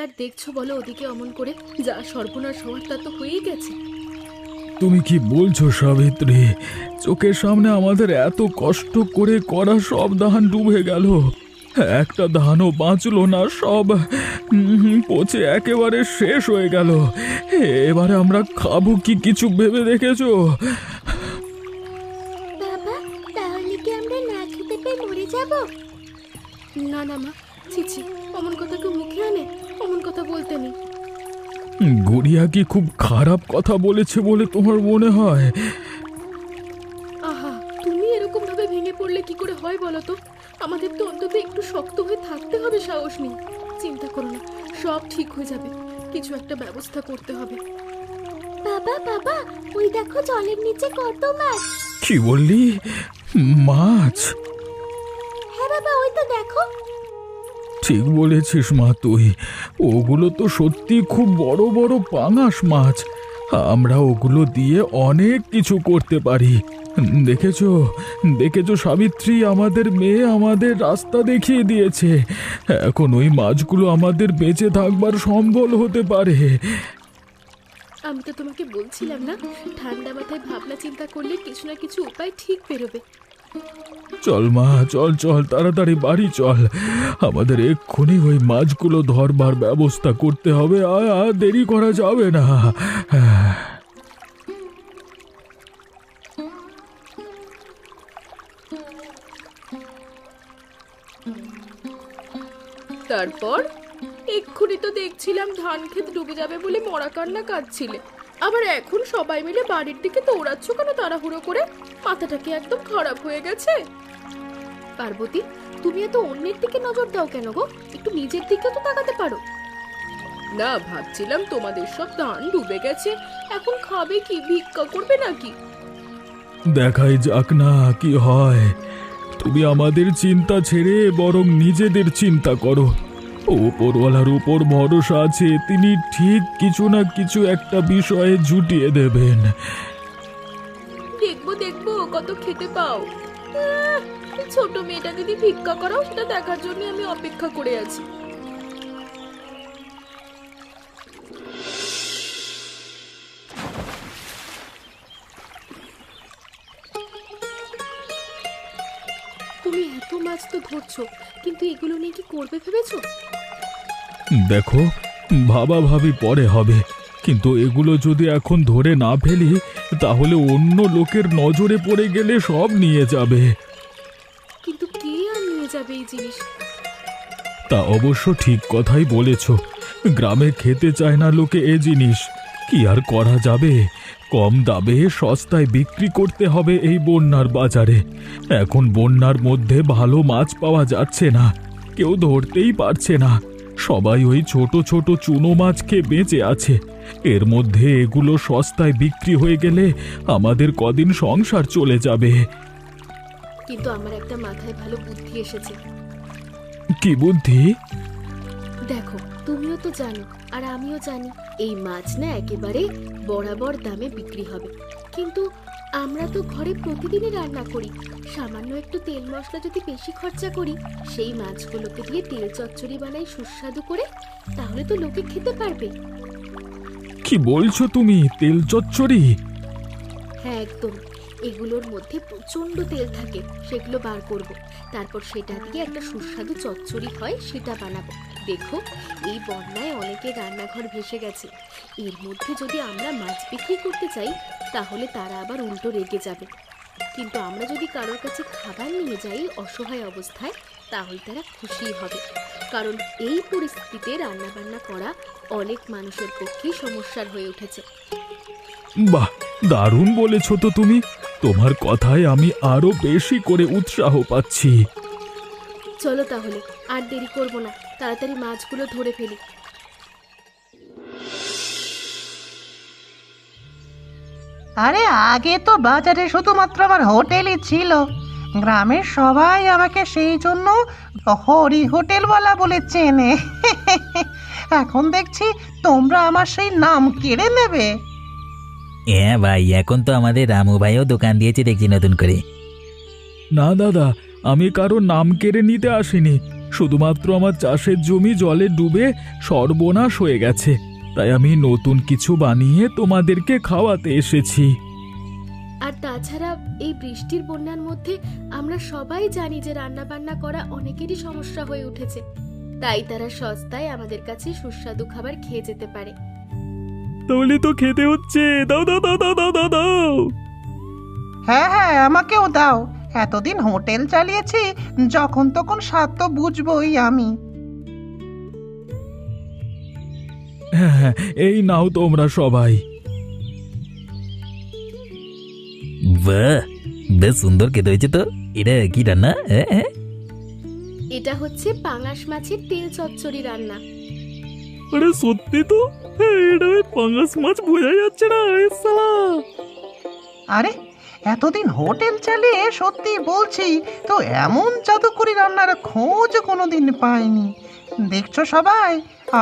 আর দেখছো বলো ওদিকে অমন করে? যা সর্বনাশ হওয়ার তা তো হয়েই গেছে। তুমি কি বলছো সাবিত্রী? চোখের সামনে আমাদের এত কষ্ট করে করা সব ধান ডুবে গেল, একটা ধানও বাঁচলো না, সব পচে একেবারে শেষ হয়ে গেল। এবারে আমরা খাবো কি, কিছু ভেবে দেখেছো? বাবা, তাহলে কি আমরা না খেতে পেয়ে মরে যাব? না না মা, ছি, অমন কথা কেউ মুখে আনে? অমন কথা বলতে নেই। গুড়িয়া কি খুব খারাপ কথা বলেছে বলে তোমার মনে হয়? আহা, তুমি এরকম ভাবে ভেঙে পড়লে কি করে হয় বলো তো? আমাদের তো অন্তত একটু শক্ত হয়ে থাকতে হবে, সাহস নেই। চিন্তা করো না, সব ঠিক হয়ে যাবে। কিছু একটা ব্যবস্থা করতে হবে। বাবা বাবা, ওই দেখো জলের নিচে কত মাছ। কি বললি? মাছ? হ্যাঁ বাবা, ওই তো দেখো। ঠিক বলেছিস মা তুই, ওগুলো তো সত্যি খুব বড় বড় পাঙাশ মাছ। আমরা ওগুলো দিয়ে অনেক কিছু করতে পারি। দেখেছো দেখেছো সাবিত্রী, আমাদের মেয়ে আমাদের রাস্তা দেখিয়ে দিয়েছে। এখন ওই মাছগুলো আমাদের বেঁচে থাকবার সম্বল হতে পারে। আমি তো তোমাকে বলছিলাম না, ঠান্ডা মাথায় ভাবনা চিন্তা করলে কিছু না কিছু উপায় ঠিক বেরোবে। চল মা, চল চল, তাড়াতাড়ি বাড়ি চল। আমাদের এক্ষুনি ওই মাছগুলো ধরবার ব্যবস্থা করতে হবে, আর দেরি করা যাবে না। তারপর এক্ষুনি তো দেখছিলাম ধান ক্ষেত ডুবে যাবে বলে মরা কান্না কাঁদছিলে, আবার এখন সবাই মিলে বাড়ির দিকে দৌড়াচ্ছ কেন তাড়াহুড়ো করে? মাথাটা কি একদম খারাপ হয়ে গেছে? পার্বতী, তুমি এত অন্যের দিকে নজর দাও কেন গো? একটু নিজের দিকেও তো তাকাতে পারো। না, ভাবছিলাম তোমাদের সব ধান ডুবে গেছে, এখন খাবে কি? ভিক্ষা করবে নাকি? দেখাই যাক না কি হয়। তুমি আমাদের চিন্তা ছেড়ে বরং নিজেদের চিন্তা করো। ওপরওয়ালার উপর ভরসা আছে, তিনি ঠিক কিছু না কিছু একটা বিষয়ে জুটিয়ে দেবেন। দেখবো দেখবো কত খেতে পাও। ছোট মেয়েটা যদি ভিক্ষা করাও, সেটা দেখার জন্য আমি অপেক্ষা করে আছি। তুমি এত মাছ তো ধরছো, কিন্তু এগুলো নিয়ে কি করবে ভেবেছো? দেখো, ভাবাভাবি পরে হবে, কিন্তু এগুলো যদি এখন ধরে না ফেলি তাহলে অন্য লোকের নজরে পড়ে গেলে সব নিয়ে যাবে। কিন্তু কে আর নিয়ে যাবে এই জিনিস? তা অবশ্য ঠিক কথাই বলেছ, গ্রামে খেতে চায় না লোকে এ জিনিস। কি আর করা যাবে, কম দামে সস্তায় বিক্রি করতে হবে এই বন্যার বাজারে। এখন বন্যার মধ্যে ভালো মাছ পাওয়া যাচ্ছে না, কেউ ধরতেই পারছে না। সবাই ওই ছোট ছোট চুনো মাছ খেয়ে বেঁচে আছে। এর মধ্যে এগুলো সস্তায় বিক্রি হয়ে গেলে আমাদের কদিন সংসার চলে যাবে। কিন্তু আমার একটা মাথায় ভালো বুদ্ধি এসেছে। কি বুদ্ধি? দেখো, তুমিও তো জানো আর আমিও জানি এই মাছ না একেবারে বরাবর দামে বিক্রি হবে। কিন্তু আমরা তো ঘরে প্রতিদিনই রান্না করি, সামান্য একটু তেল মশলা যদি বেশি খরচা করি, সেই মাছগুলোকে দিয়ে তেল চচ্চড়ি বানাই সুস্বাদু করে, তাহলে তো লোকে খেতে পারবে। কি বলছো তুমি, তেল চচ্চড়ি? হ্যাঁ একদম, এগুলোর মধ্যে প্রচন্ড তেল থাকে, সেগুলো বার করব, তারপর সেটা দিয়ে একটা সুস্বাদু চচ্চড়ি হয়, সেটা বানাবো। দেখো, এই বন্যায় অনেকে রান্নাঘর ভেসে গেছে, এর মধ্যে যদি আমরা মাছ বিক্রি করতে চাই তাহলে তারা আবার উল্টো রেগে যাবে। কিন্তু আমরা যদি কারোর কাছে খাবার নিয়ে যাই অসহায় অবস্থায়, তাহলে তারা খুশি হবে, কারণ এই পরিস্থিতিতে রান্নাবান্না করা অনেক মানুষের পক্ষেই সমস্যার হয়ে উঠেছে। বাহ, দারুণ বলেছ তো তুমি। তোমার কথায় আমি আরো বেশি করে উৎসাহ পাচ্ছি। চলো তাহলে, আর দেরি করব না, তাড়াতাড়ি মাছগুলো ধরে ফেলি। আরে আগে তো বাজারে শুধুমাত্র আমার হোটেলই ছিল, গ্রামের সবাই আমাকে সেই জন্য হরি হোটেলওয়ালা বলে চেনে। এখন দেখছি তোমরা আমার সেই নাম কেড়ে নেবে। হ্যাঁ ভাই, এখন তো আমাদের রামু ভাইও দোকান দিয়েছে দেখছি নতুন করে। না দাদা, আমি কারো নাম কেড়ে নিতে আসিনি, শুধুমাত্র আমার চাষের জমি জলে ডুবে সর্বনাশ হয়ে গেছে, তাই আমি নতুন কিছু বানিয়ে তোমাদেরকে খাওয়াতে এসেছি। আর তাছাড়া এই বৃষ্টির বন্যার মধ্যে আমরা সবাই জানি যে রান্না বান্না করা অনেকেরই সমস্যা হয়ে উঠেছে, তাই তারা সস্তায় আমাদের কাছে সুস্বাদু খাবার খেয়ে যেতে পারে। তাহলে তো খেতে হচ্ছে, দাও দাও দাও দাও দাও দাও দাও। হ্যাঁ হ্যাঁ, আমাকেও দাও। এতদিন হোটেল চালিয়েছি, যখন তখন স্বাদ তো বুঝবই আমি। হ্যাঁ হ্যাঁ, এই নাও তোমরা সবাই। বাহ, বেশ সুন্দর খেতে হয়েছে তো। এটা কি রান্না? এটা হচ্ছে পাঙাশ মাছের তেল চচ্চড়ি রান্না। আরে সত্যি তো, এটা পাঙ্গাস মাছ বোঝা যাচ্ছে না সালা। আরে এতদিন হোটেল চালিয়ে সত্যি বলছি তো এমন জাদুকরি রান্নার খোঁজ কোনোদিন পাইনি। দেখছো সবাই,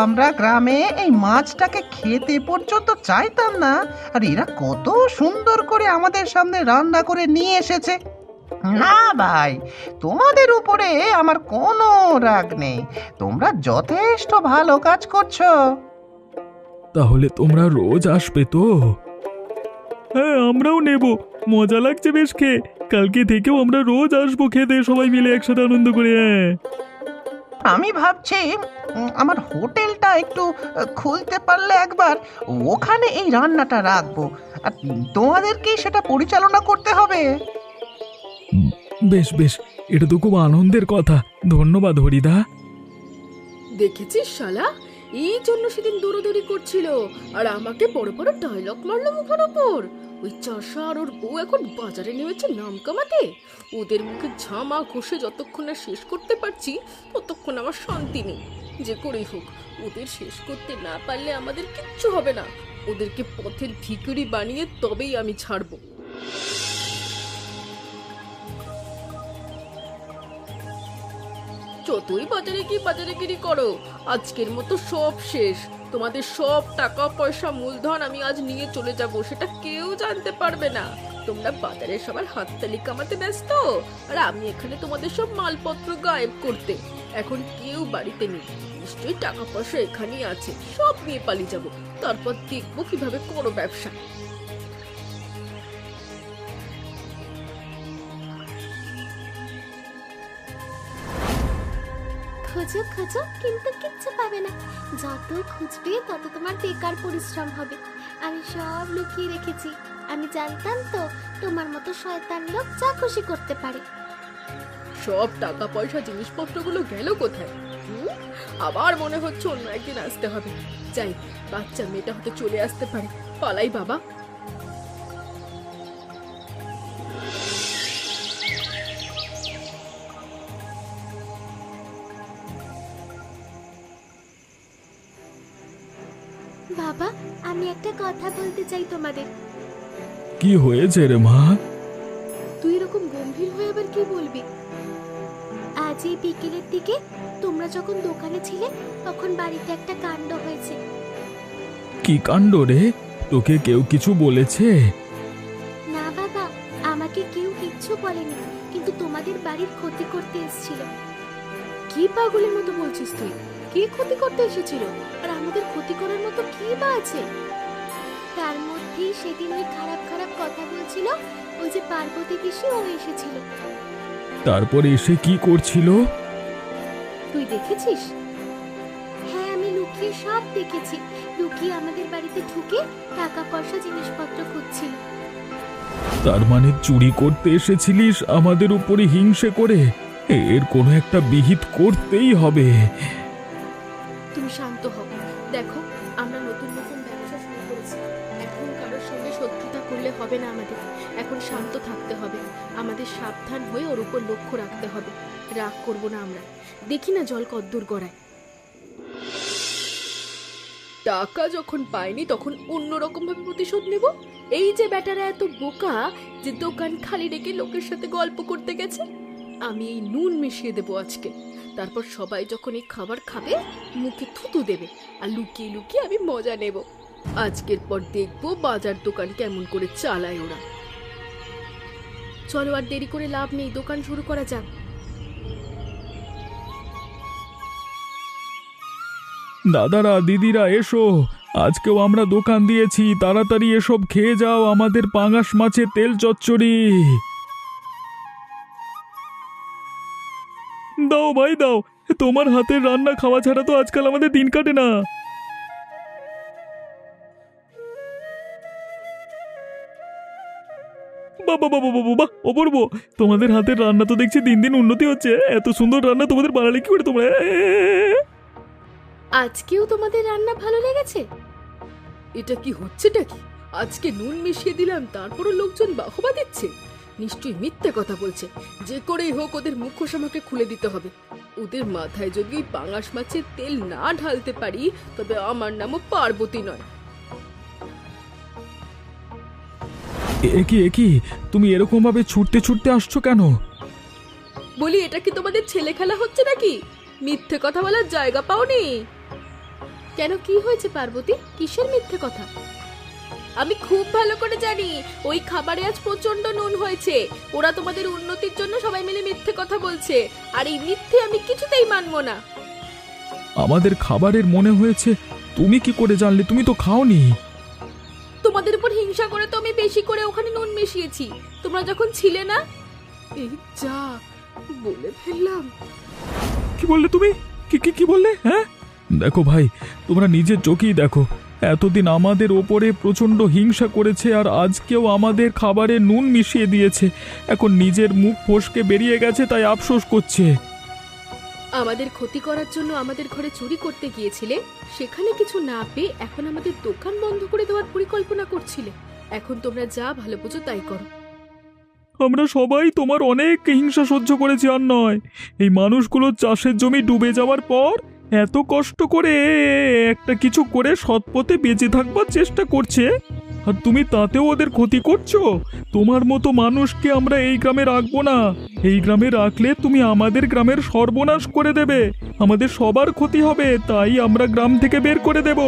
আমরা গ্রামে এই মাছটাকে খেতে পর্যন্ত চাইতাম না, আর এরা কত সুন্দর করে আমাদের সামনে রান্না করে নিয়ে এসেছে। না ভাই, তোমাদের উপরে আমার কোনো রাগ নেই, তোমরা যথেষ্ট ভালো কাজ করছো। তাহলে তোমরা রোজ আসবে তো? হ্যাঁ, আমরাও নেব, মজা লাগছে বেশ খেয়ে। কালকে থেকেও আমরা রোজ আসবো খেতে, সবাই মিলে একসাথে আনন্দ করে। হ্যাঁ, আমি ভাবছি আমার হোটেলটা একটু খুলতে পারলে একবার ওখানে এই রান্নাটা রাখবো, আর তোমাদেরকেই সেটা পরিচালনা করতে হবে। বেশ বেশ, এটা তো খুব আনন্দের কথা। ধন্যবাদ হরিদা। দেখেছিস শালা, এই জন্য সেদিন দৌড়দৌড়ি করছিল আর আমাকে বড় বড় ডায়লগ মারলো মুখের ওপর। ওই চাষা আর ওর বউ এখন বাজারে নেমেছে নাম কামাতে। ওদের মুখে ঝামা ঘষে যতক্ষণ না শেষ করতে পারছি ততক্ষণ আমার শান্তি নেই। যে করেই হোক, ওদের শেষ করতে না পারলে আমাদের কিচ্ছু হবে না। ওদেরকে পথের ভিখারি বানিয়ে তবেই আমি ছাড়বো। যতই বাজারে গিরি করো, আজকের মতো সব শেষ। তোমাদের সব টাকা পয়সা মূলধন আমি আজ নিয়ে চলে যাব, সেটা কেউ জানতে পারবে না। তোমরা বাজারে সবার হাততালি কামাতে ব্যস্ত, আর আমি এখানে তোমাদের সব মালপত্র গায়েব করতে। এখন কেউ বাড়িতে নেই, নিশ্চয়ই টাকা পয়সা এখানেই আছে, সব নিয়ে পালিয়ে যাব। তারপর দেখবো কিভাবে করো ব্যবসা। খোঁজো খোঁজো, কিন্তু কিচ্ছু পাবে না। যত খুঁজবে তত তোমার বেকার পরিশ্রম হবে। আমি সব লুকিয়ে রেখেছি। আমি জানতাম তো তোমার মতো শয়তান লোক যা খুশি করতে পারে। সব টাকা পয়সা জিনিসপত্রগুলো গেল কোথায়? আবার মনে হচ্ছে অন্য একদিন আসতে হবে। যাই, বাচ্চা মেয়েটা হয়তো চলে আসতে পারে। পালাই বাবা। বাবা, আমি একটা কথা বলতে চাই তোমাদের। কি হয়েছে রে মা? তুই এরকম গম্ভীর হয়ে আবার কি বলবি? আজ এই বিকেলের দিকে তোমরা যখন দোকানে ছিলে তখন বাড়িতে একটা কাণ্ড হয়েছে। কি কাণ্ড রে? তোকে কেউ কিছু বলেছে? না বাবা, আমাকে কেউ কিচ্ছু বলেনি, কিন্তু তোমাদের বাড়ির ক্ষতি করতে এসেছিল। কি পাগলের মতো বলছিস তুই? কে ক্ষতি করতে এসেছিল? আর আমাদের ক্ষতি করার মতো কি বা আছে? তার মধ্যেই সেদিন ওই খারাপ খারাপ কথা বলছিল ওই যে পার্বতী পিসি, ও এসেছিল। তারপর এসে কি করছিল? তুই দেখেছিস? হ্যাঁ, আমি লুকিয়ে সব দেখেছি। লুকিয়ে আমাদের বাড়িতে ঢুকে টাকা পয়সা জিনিসপত্র খুঁজছিল। তার মানে চুরি করতে এসেছিলিস আমাদের উপরে হিংসে করে? এর কোনো একটা বিহিত করতেই হবে। তুমি শান্ত হও। দেখো, আমরা নতুন নতুন ব্যবসা শুরু করেছি। এখন কারোর সঙ্গে শত্রুতা করলে হবে না আমাদের। এখন শান্ত থাকতে হবে। আমাদের সাবধান হয়ে ওর উপর লক্ষ্য রাখতে হবে। রাগ করব না আমরা। দেখি না জল কদ্দূর গড়ায়। টাকা যখন পাইনি তখন অন্যরকম ভাবে প্রতিশোধ নেব। এই যে বেটারা এত বোকা যে দোকান খালি রেখে লোকের সাথে গল্প করতে গেছে, আমি এই নুন মিশিয়ে দেবো আজকে। তারপর সবাই যখন এই খাবার খাবে মুখে থুতু দেবে, আর লুকিয়ে লুকিয়ে আমি মজা নেব। আজকের পর দেখবো বাজার দোকান কেমন করে চালায় ওরা। চলো, আর দেরি করে লাভ নেই, দোকান শুরু করা যাক। দাদারা দিদিরা এসো, আজকেও আমরা দোকান দিয়েছি, তাড়াতাড়ি এসব খেয়ে যাও আমাদের পাঙাশ মাছের তেল চচ্চড়ি। দাও ভাই দাও, তোমার হাতের রান্না খাওয়া ছাড়া তো আজকাল আমাদের দিন কাটে না। বাবা বাবা বাবা বাবা, অপূর্ব, তোমাদের হাতের রান্না তো দেখছি দিন দিন উন্নতি হচ্ছে। এত সুন্দর রান্না তোমাদের বানালে কি করে তোমরা? আজকেও তোমাদের রান্না ভালো লেগেছে? এটা কি হচ্ছেটা কি? আজকে নুন মিশিয়ে দিলাম, তারপরও লোকজন বাহবা দিচ্ছে। নিশ্চয়ই মিথ্যে কথা বলছে। যে করেই হোক ওদের মুখোশ আমাকে খুলে দিতে হবে। ওদের মাথায় যদি ওই পাঙাশ মাছের তেল না ঢালতে পারি, তবে আমার নামও পার্বতী নয়। একি তুমি এরকম ভাবে ছুটতে ছুটতে আসছো কেন? বলি, এটা কি তোমাদের ছেলে খেলা হচ্ছে নাকি? মিথ্যে কথা বলার জায়গা পাওনি? কেন, কি হয়েছে পার্বতী? কিসের মিথ্যে কথা? আমি খুব ভালো করে জানি ওই খাবারে আজ প্রচন্ড নুন হয়েছে। ওরা তোমাদের উন্নতির জন্য সবাই মিলে মিথ্যে কথা বলছে, আর এই মিথ্যে আমি কিছুতেই মানবো না। আমাদের খাবারের মনে হয়েছে, তুমি কি করে জানলে? তুমি তো খাওনি। তোমাদের উপর হিংসা করে তো আমি বেশি করে ওখানে নুন মিশিয়েছি, তোমরা যখন ছিলে না। এই যা বলে ফেললাম। কি বললে তুমি? কি বললে? হ্যাঁ, দেখো ভাই, তোমরা নিজের চোখেই দেখো, এতদিন আমাদের ওপরে প্রচন্ড হিংসা করেছে, আর আজকেও আমাদের খাবারে নুন মিশিয়ে দিয়েছে। এখন নিজের মুখ ফসকে বেরিয়ে গেছে, তাই আফসোস করছে। আমাদের ক্ষতি করার জন্য আমাদের ঘরে চুরি করতে গিয়েছিলে, সেখানে কিছু না পেয়ে এখন আমাদের দোকান বন্ধ করে দেওয়ার পরিকল্পনা করছিলে। এখন তোমরা যা ভালো বুঝো তাই করো। আমরা সবাই তোমার অনেক হিংসা সহ্য করেছি, আর নয়। এই মানুষগুলো চাষের জমি ডুবে যাওয়ার পর এত কষ্ট করে একটা কিছু করে সৎপথে বেঁচে থাকবার চেষ্টা করছে, আর তুমি তাতেও ওদের ক্ষতি করছো। তোমার মতো মানুষকে আমরা এই গ্রামে রাখবো না। এই গ্রামে রাখলে তুমি আমাদের গ্রামের সর্বনাশ করে দেবে, আমাদের সবার ক্ষতি হবে, তাই আমরা গ্রাম থেকে বের করে দেব।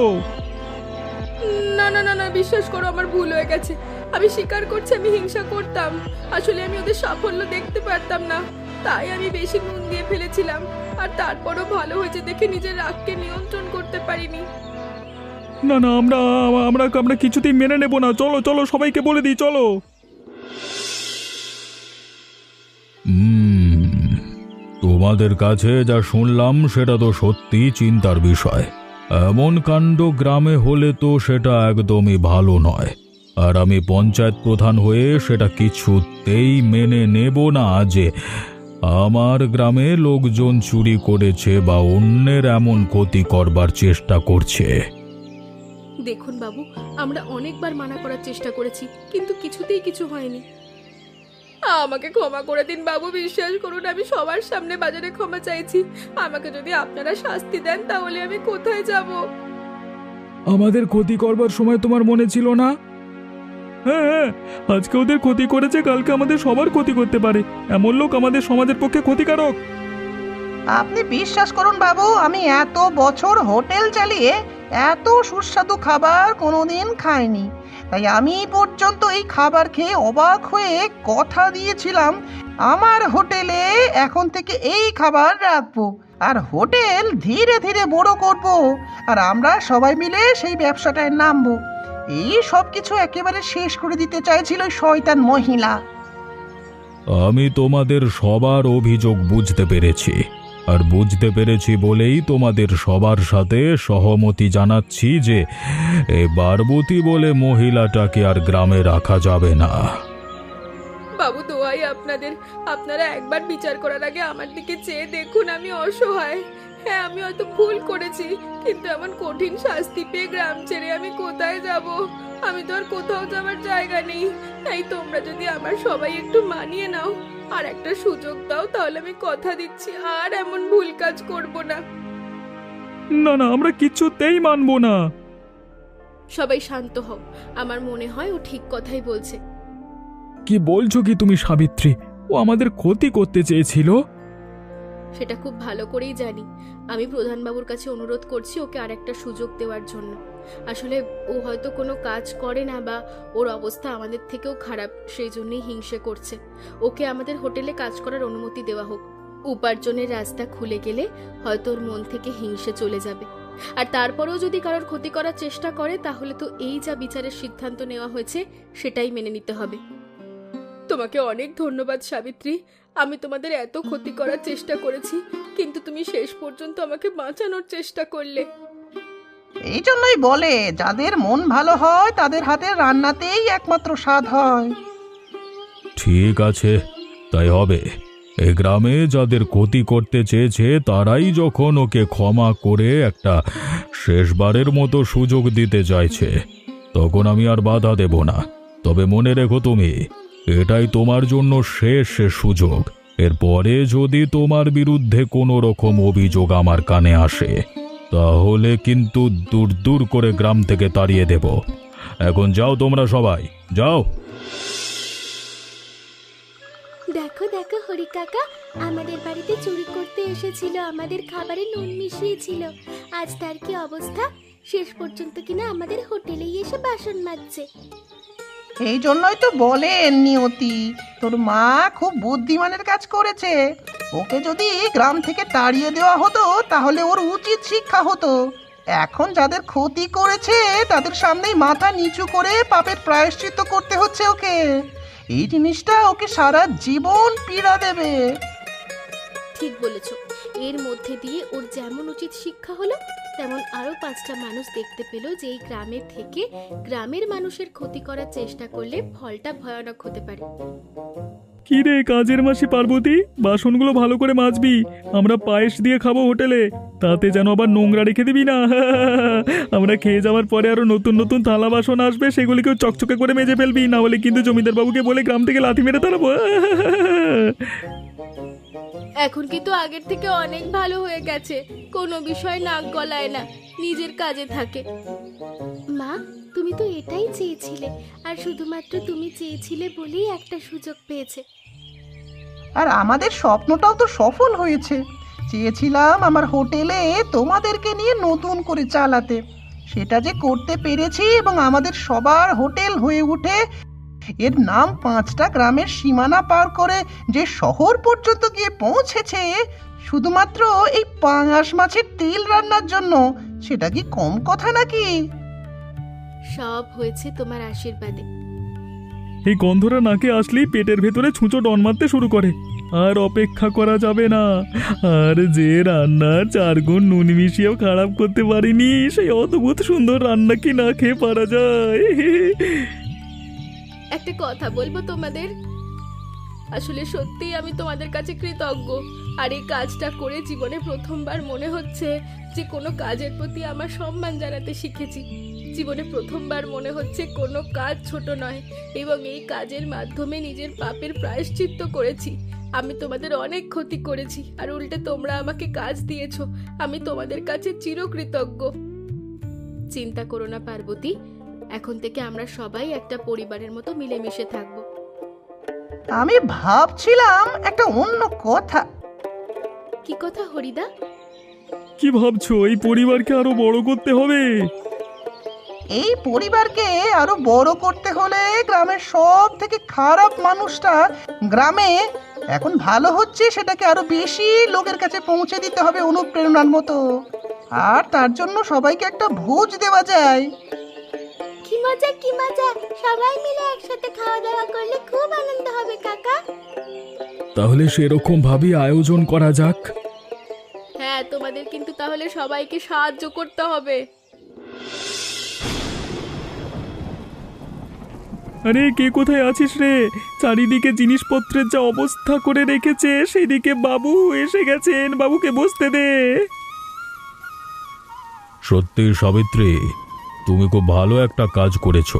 না না না না, বিশ্বাস করো, আমার ভুল হয়ে গেছে। আমি স্বীকার করছি আমি হিংসা করতাম। আসলে আমি ওদের সাফল্য দেখতে পারতাম না, তাই আমি বেশি নুন দিয়ে ফেলেছিলাম। আর তারপরও ভালো হয়েছে দেখে নিজের রাগকে নিয়ন্ত্রণ করতে পারিনি। না না, আমরা আমরা আমরা কিছুতেই মেনে নেব না। চলো চলো, সবাইকে বলে দিই, চলো। তোমাদের কাছে যা শুনলাম সেটা তো সত্যি চিন্তার বিষয়। এমন কাণ্ড গ্রামে হলে তো সেটা একদমই ভালো নয়, আর আমি পঞ্চায়েত প্রধান হয়ে সেটা কিছুতেই মেনে নেব না যে আমার গ্রামে লোকজন চুরি করেছে বা অন্যের এমন ক্ষতি করবার চেষ্টা করছে। দেখুন বাবু, আমরা অনেকবার মানা করার চেষ্টা করেছি, কিন্তু কিছুতেই কিছু হয়নি। আমাকে ক্ষমা করে দিন বাবু, বিশ্বাস করুন আমি সবার সামনে বাজারে ক্ষমা চাইছি। আমাকে যদি আপনারা শাস্তি দেন তাহলে আমি কোথায় যাব? আমাদের ক্ষতি করবার সময় তোমার মনে ছিল না? হ্যাঁ, আজকে ওদের ক্ষতি করেছে, কালকে আমাদের সবার ক্ষতি করতে পারে। এমন লোক আমাদের সমাজের পক্ষে ক্ষতিকারক। আপনি বিশ্বাস করুন বাবু, আমি এত বছর হোটেল চালিয়ে এত সুস্বাদু খাবার কোনোদিন খাইনি। তাই আমি পর্যন্ত এই খাবার খেয়ে অবাক হয়ে কথা দিয়েছিলাম আমার হোটেলে এখন থেকে এই খাবার রাখবো, আর হোটেল ধীরে ধীরে বড় করব, আর আমরা সবাই মিলে সেই ব্যবসাটায় নামবো। এই সব কিছু একেবারে শেষ করে দিতে চাইছিল ওই শয়তান মহিলা। আমি তোমাদের সবার অভিযোগ বুঝতে পেরেছি, আর বুঝতে পেরেছি বলেই তোমাদের সবার সাথে সহমতি জানাচ্ছি যে এই পার্বতী বলে মহিলাটাকে আর গ্রামে রাখা যাবে না। বাবু দোয়াই আপনাদের, আপনারা একবার বিচার করার আগে আমার দিকে চেয়ে দেখুন। আমি অসহায়। হ্যাঁ, আমি হয়তো ভুল করেছি, কিন্তু এমন কঠিন শাস্তি পেয়ে গ্রাম ছেড়ে আমি কোথায় যাব? আমি তো আর কোথাও যাওয়ার জায়গা নেই। তাই তোমরা যদি আমার সবাই একটু মানিয়ে নাও আর একটা সুযোগ দাও, তাহলে আমি কথা দিচ্ছি আর এমন ভুল কাজ করব না। না না, আমরা কিছুতেই মানবো না। সবাই শান্ত হও, আমার মনে হয় ও ঠিক কথাই বলছে। কি বলছো কি তুমি সাবিত্রী? ও আমাদের ক্ষতি করতে চেয়েছিল। সেটা খুব ভালো করেই জানি। আমি প্রধানবাবুর কাছে অনুরোধ করছি ওকে আর একটা সুযোগ দেওয়ার জন্য। আসলে ও হয়তো কোনো কাজ করে না, বা ওর অবস্থা আমাদের থেকেও খারাপ, সেই জন্যই হিংসে করছে। ওকে আমাদের হোটেলে কাজ করার অনুমতি দেওয়া হোক। উপার্জনের রাস্তা খুলে গেলে হয়তো ওর মন থেকে হিংসে চলে যাবে। আর তারপরেও যদি কারোর ক্ষতি করার চেষ্টা করে তাহলে তো এই যা বিচারের সিদ্ধান্ত নেওয়া হয়েছে সেটাই মেনে নিতে হবে। তোমাকে অনেক ধন্যবাদ সাবিত্রী, আমি তোমাদের এত ক্ষতি করার চেষ্টা করেছি কিন্তু তুমি শেষ পর্যন্ত আমাকে বাঁচানোর চেষ্টা করলে। এই জন্যই বলে যাদের মন ভালো হয় তাদের হাতের রান্নাতেই একমাত্র স্বাদ হয়। ঠিক আছে, তাই হবে। এই গ্রামে যাদের ক্ষতি করতে চেয়েছে তারাই যখন ওকে ক্ষমা করে একটা শেষবারের মতো সুযোগ দিতে চাইছে, তখন আমি আর বাধা দেব না। তবে মনে রেখো তুমি, এটাই তোমার জন্য শেষ সুযোগ। এরপরে যদি তোমার বিরুদ্ধে কোনো রকম অভিযোগ আমার কানে আসে তাহলে কিন্তু দূর দূর করে গ্রাম থেকে তাড়িয়ে দেব। এখন যাও তোমরা সবাই, যাও। দেখো দেখো হরি কাকা, আমাদের বাড়িতে চুরি করতে এসেছিল, আমাদের খাবারে নুন মিশিয়েছিল। আজ তার কি অবস্থা, শেষ পর্যন্ত কিনা আমাদের হোটেলেই এসে বাসন মাজছে। এই জন্যই তো বলেন নিয়তি, তোর মা খুব বুদ্ধিমানের কাজ করেছে। ওকে যদি গ্রাম থেকে তাড়িয়ে দেওয়া হতো তাহলে ওর উচিত শিক্ষা হতো। এখন যাদের ক্ষতি করেছে তাদের সামনেই মাথা নিচু করে পাপের প্রায়শ্চিত্ত করতে হচ্ছে ওকে। এই জিনিসটা ওকে সারা জীবন পীড়া দেবে। ঠিক বলেছ, এর মধ্যে দিয়ে ওর যেমন উচিত শিক্ষা হলো তেমন আরো 5টা মানুষ দেখতে পেল যে এই গ্রামের থেকে গ্রামের মানুষের ক্ষতি করার চেষ্টা করলে ফলটা ভয়ানক হতে পারে। কি রে কাজের মাসি পার্বতী, বাসনগুলো ভালো করে মাজবি, আমরা পায়েস দিয়ে খাবো হোটেলে, তাতে যেন আবার নোংরা রেখে দিবি না। আমরা খেয়ে যাওয়ার পরে আরো নতুন নতুন থালা বাসন আসবে, সেগুলিকেও চকচকে করে মেজে ফেলবি, না হলে কিন্তু জমিদার বাবুকে বলে গ্রাম থেকে লাথি মেরে তাড়াবো। এখন কিন্তু আগের থেকে অনেক ভালো হয়ে গেছে, কোনো বিষয় নাক গলায় না, নিজের কাজে থাকে। মা, তুমি তো এটাই চেয়েছিলে, আর শুধুমাত্র তুমি চেয়েছিলে বলেই একটা সুযোগ পেয়েছে। আর আমাদের স্বপ্নটাও তো সফল হয়েছে। চেয়েছিলাম আমার হোটেলে তোমাদেরকে নিয়ে নতুন করে চালাতে, সেটা যে করতে পেরেছি এবং আমাদের সবার হোটেল হয়ে উঠে এর নাম 5টা গ্রামের সীমানা পার করে যে শহর পর্যন্ত গিয়ে পৌঁছেছে শুধুমাত্র এই পাঙাশ মাছের তেল রান্নার জন্য, সেটা কি কম কথা নাকি? সব হয়েছে তোমার আশীর্বাদে। এই গন্ধরা নাকে আসলেই পেটের ভেতরে ছুঁচো ডন মারতে শুরু করে, আর অপেক্ষা করা যাবে না। আর যে রান্না 4 গুণ নুন মিশিয়েও খারাপ করতে পারিনি, সেই অদ্ভুত সুন্দর রান্না কি না খেয়ে পারা যায়? একটা কথা বলবো তোমাদের, আসলে সত্যিই আমি তোমাদের কাছে কৃতজ্ঞ। আর এই কাজটা করে জীবনে প্রথমবার মনে হচ্ছে যে কোনো কাজের প্রতি আমার সম্মান জানাতে শিখেছি। জীবনে প্রথমবার মনে হচ্ছে কোনো কাজ ছোট নয়, এবং এই কাজের মাধ্যমে নিজের পাপের প্রায়শ্চিত্ত করেছি। আমি তোমাদের অনেক ক্ষতি করেছি, আর উল্টে তোমরা আমাকে কাজ দিয়েছো। আমি তোমাদের কাছে চিরকৃতজ্ঞ। চিন্তা করো না পার্বতী, এখন থেকে আমরা সবাই একটা পরিবারের মতো মিলেমিশে থাকবো। আমি ভাবছিলাম একটা অন্য কথা। কি কথা হরিদা? কি ভাবছো, এই পরিবারকে আরো বড় করতে হবে? এই পরিবারকে আরো বড় করতে হলে গ্রামের সব থেকে খারাপ মানুষটা গ্রামে এখন ভালো হচ্ছে সেটাকে আরো বেশি লোকের কাছে পৌঁছে দিতে হবে অনুপ্রেরণার মতো। আর তার জন্য সবাইকে একটা ভোজ দেওয়া যায়। কি মজা কি মজা, সবাই মিলে একসাথে খাওয়া দাওয়া করলে খুব আনন্দ হবে কাকা। তাহলে সেরকম ভাবে আয়োজন করা যাক। হ্যাঁ, তোমাদের কিন্তু তাহলে সবাইকে সাহায্য করতে হবে। আরে কে কোথায় আছিস রে? চারিদিকে জিনিসপত্রের যা অবস্থা করে রেখেছে, সেদিকে বাবু এসে গেছেন, বাবুকে বসতে দে। সত্যি সাবিত্রী, তুমি খুব ভালো একটা কাজ করেছো।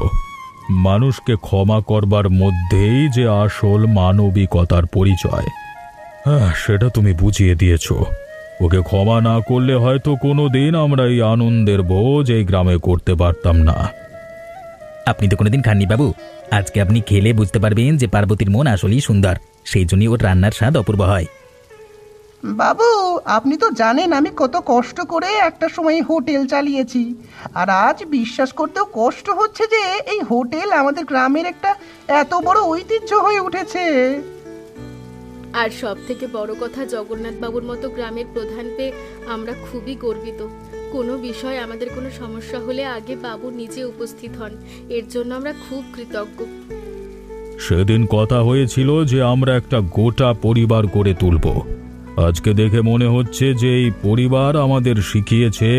মানুষকে ক্ষমা করবার মধ্যেই যে আসল মানবিকতার পরিচয়, হ্যাঁ, সেটা তুমি বুঝিয়ে দিয়েছো। ওকে ক্ষমা না করলে হয়তো কোনোদিন আমরা এই আনন্দের ভোজ এই গ্রামে করতে পারতাম না। আপনি তো কোনোদিন খাননি বাবু, আজকে আপনি খেলে বুঝতে পারবেন যে পার্বতীর মন আসলেই সুন্দর, সেই জন্যই ওর রান্নার স্বাদ অপূর্ব হয়। বাবু, আপনি তো জানেন আমি কত কষ্ট করে একটা সময় হোটেল চালিয়েছি, আর আজ বিশ্বাস করতেও কষ্ট হচ্ছে যে এই হোটেল আমাদের গ্রামের একটা এত বড় ঐতিহ্য হয়ে উঠেছে। আর সব থেকে বড় কথা, জগন্নাথ বাবুর মতো গ্রামের প্রধান পেয়ে আমরা খুবই গর্বিত। কোনো বিষয় আমাদের কোনো সমস্যা হলে আগে বাবু নিজে উপস্থিত হন, এর জন্য আমরা খুব কৃতজ্ঞ। সেদিন কথা হয়েছিল যে আমরা একটা গোটা পরিবার করে তুলব। আজকে দেখে মনে হচ্ছে যে এই পরিবার আমাদের শিখিয়েছে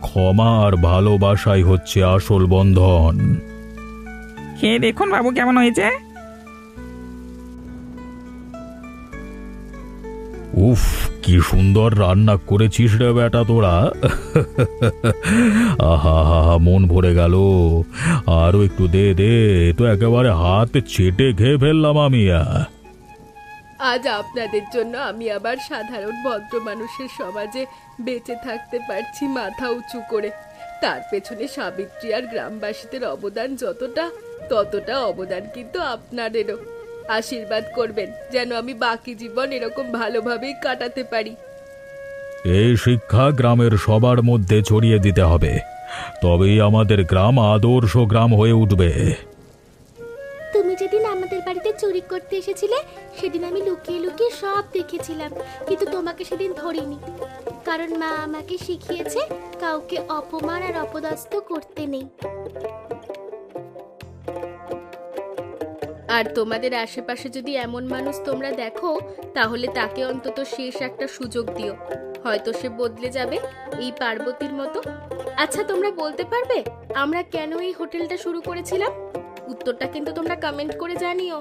ক্ষমা আর ভালোবাসাই হচ্ছে আসল বন্ধন। খেয়ে দেখুন বাবু কেমন হয়েছে। উফ, কি সুন্দর রান্না করেছিস রে বেটা তোরা। আহা হা হা, মন ভরে গেল। আরো একটু দে দে, তো একেবারে হাত চেটে খেয়ে ফেললাম আমি। আজ আপনাদের জন্য আমি আবার সাধারণ ভদ্র মানুষের সমাজে বেঁচে থাকতে পারছি মাথা উঁচু করে। তার পেছনে সাবিত্রী আর গ্রামবাসীদের অবদান ততটা অবদান কিন্তু আপনাদেরও। আশীর্বাদ করবেন যেন আমি বাকি জীবন এরকম ভালোভাবেই কাটাতে পারি। এই শিক্ষা গ্রামের সবার মধ্যে ছড়িয়ে দিতে হবে, তবেই আমাদের গ্রাম আদর্শ গ্রাম হয়ে উঠবে। তুমি যেদিন আমাদের বাড়িতে চুরি করতে এসেছিলে সেদিন আমি লুকিয়ে লুকিয়ে সব দেখেছিলাম, কিন্তু তোমাকে সেদিন ধরিনি, কারণ মা আমাকে শিখিয়েছে কাউকে অপমান আর অপদস্থ করতে নেই। আর তোমাদের আশেপাশে যদি এমন মানুষ তোমরা দেখো, তাহলে তাকে অন্তত শেষ একটা সুযোগ দিও, হয়তো সে বদলে যাবে এই পার্বতীর মতো। আচ্ছা, তোমরা বলতে পারবে আমরা কেন এই হোটেলটা শুরু করেছিলাম? উত্তরটা কিন্তু তোমরা কমেন্ট করে জানিও।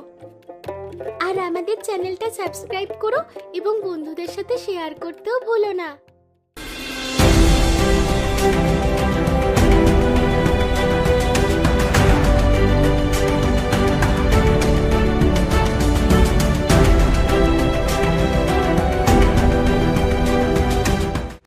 আর আমাদের চ্যানেলটা সাবস্ক্রাইব করো এবং বন্ধুদের সাথে শেয়ার করতেও ভুলো না।